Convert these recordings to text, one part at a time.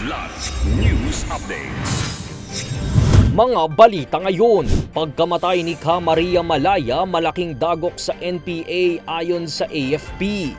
Kidlat News Updates. Mga balita ngayon, pagkamatay ni Ka Maria Malaya, malaking dagok sa NPA ayon sa AFP.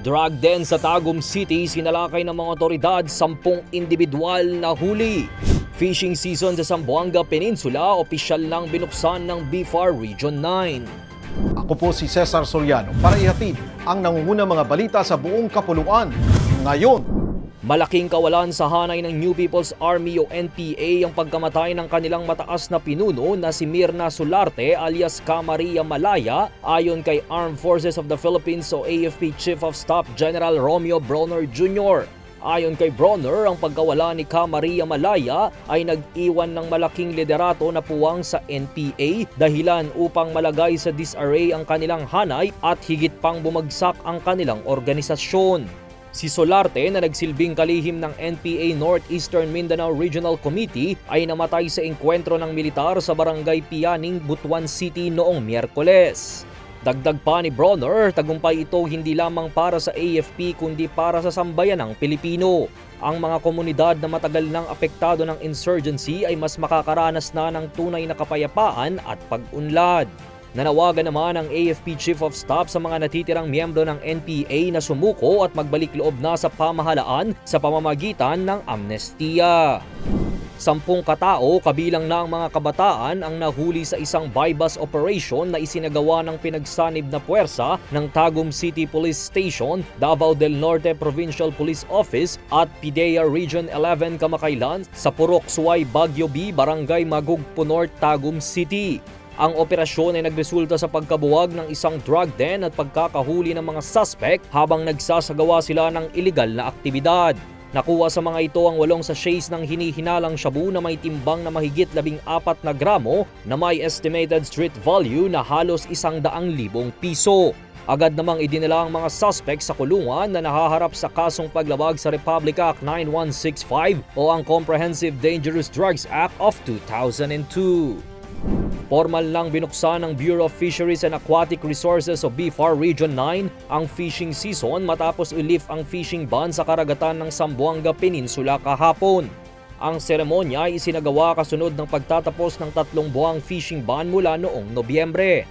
Drug den sa Tagum City, sinalakay ng mga otoridad 10 individual na huli. Fishing season sa Zamboanga Peninsula, opisyal nang binuksan ng BFAR Region 9. Ako po si Cesar Soriano para ihatid ang nangungunang mga balita sa buong kapuluan ngayon. Malaking kawalan sa hanay ng New People's Army o NPA ang pagkamatay ng kanilang mataas na pinuno na si Mirna Solarte alias Ka Maria Malaya ayon kay Armed Forces of the Philippines o AFP Chief of Staff General Romeo Bronner Jr. Ayon kay Bronner, ang pagkawala ni Ka Maria Malaya ay nag-iwan ng malaking liderato na puwang sa NPA dahilan upang malagay sa disarray ang kanilang hanay at higit pang bumagsak ang kanilang organisasyon. Si Solarte na nagsilbing kalihim ng NPA Northeastern Mindanao Regional Committee ay namatay sa engkwentro ng militar sa Barangay Pianing, Butuan City noong Miyerkules. Dagdag pa ni Bronner, tagumpay ito hindi lamang para sa AFP kundi para sa sambayanang Pilipino. Ang mga komunidad na matagal nang apektado ng insurgency ay mas makakaranas na ng tunay na kapayapaan at pag-unlad. Nanawagan naman ang AFP Chief of Staff sa mga natitirang miyembro ng NPA na sumuko at magbalik loob na sa pamahalaan sa pamamagitan ng amnestiya. 10 katao kabilang na ang mga kabataan ang nahuli sa isang bypass operation na isinagawa ng pinagsanib na puwersa ng Tagum City Police Station, Davao del Norte Provincial Police Office at PIDEA Region 11 kamakailan sa Purok Suway, Baguio B, Barangay Magugpo North, Tagum City. Ang operasyon ay nagresulta sa pagkabuwag ng isang drug den at pagkakahuli ng mga suspect habang nagsasagawa sila ng iligal na aktibidad. Nakuha sa mga ito ang 8 sachets ng hinihinalang shabu na may timbang na mahigit 14 na gramo na may estimated street value na halos 100,000 piso. Agad namang idinala ang mga suspect sa kulungan na nahaharap sa kasong paglabag sa Republic Act 9165 o ang Comprehensive Dangerous Drugs Act of 2002. Formal lang binuksan ng Bureau of Fisheries and Aquatic Resources o BFAR Region 9 ang fishing season matapos i-lift ang fishing ban sa karagatan ng Zamboanga Peninsula kahapon. Ang seremonya ay isinagawa kasunod ng pagtatapos ng 3 buwang fishing ban mula noong Nobyembre.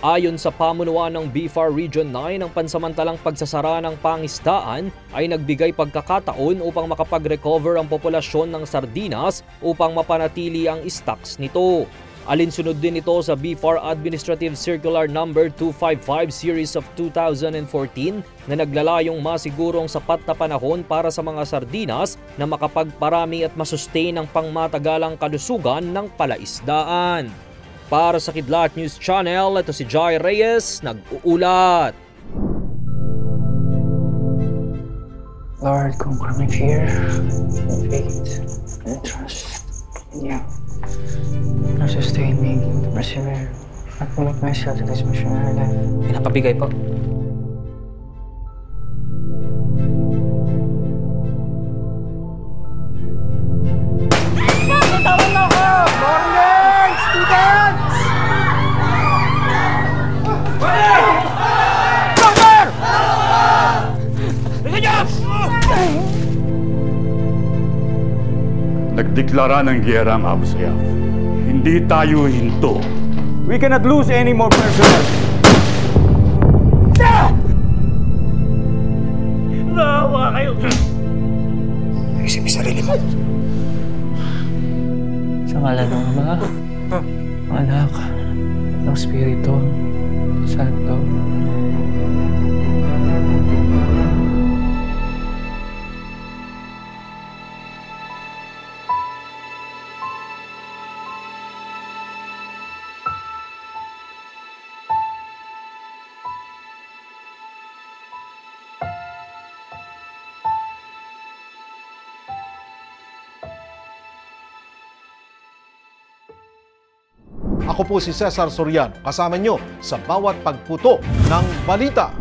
Ayon sa pamunuan ng BFAR Region 9, ang pansamantalang pagsasara ng pangisdaan ay nagbigay pagkakataon upang makapag-recover ang populasyon ng sardinas upang mapanatili ang stocks nito. Alinsunod din ito sa BFAR Administrative Circular No. 255 Series of 2014 na naglalayong masigurong sapat na panahon para sa mga sardinas na makapagparami at masustain ang pangmatagalang kalusugan ng palaisdaan. Para sa Kidlat News Channel, ito si Jai Reyes, nag-uulat. Lord, conquer my fear, faith, and trust in you. Sustain me to persevere at commit myself to this missionary life. Pinapabigay po. Tawag na ako! Morning, students! Brother! Nagdeklara ng giyera ang Abu Sayyaf. Hindi tayo hinto. We cannot lose any more personnel. Nawa kayo! Isip sa sarili mo. Sa ngalan ng Ama, Anak, ng Espiritu Santo. Ako po si Cesar Soriano, kasama nyo sa bawat pagputo ng balita.